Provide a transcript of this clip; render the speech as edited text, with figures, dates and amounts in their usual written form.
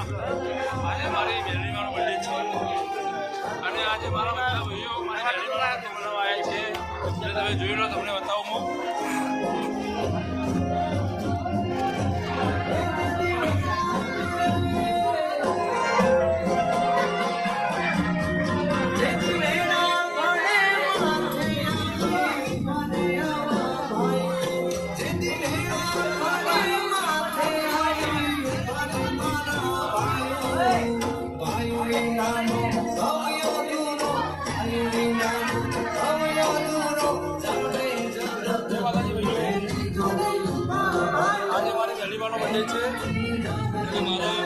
મારી બેનરીમાનો બર્થડે છે અને આજે મારા બધા ભાઈઓ મારી બેનરીમાનો બનાવવા આવ્યા છે એટલે તમે જોઈ લો, તમને બતાવું હું. આજે મારી બેનરીમાનો બર્થડે છે એટલે મારો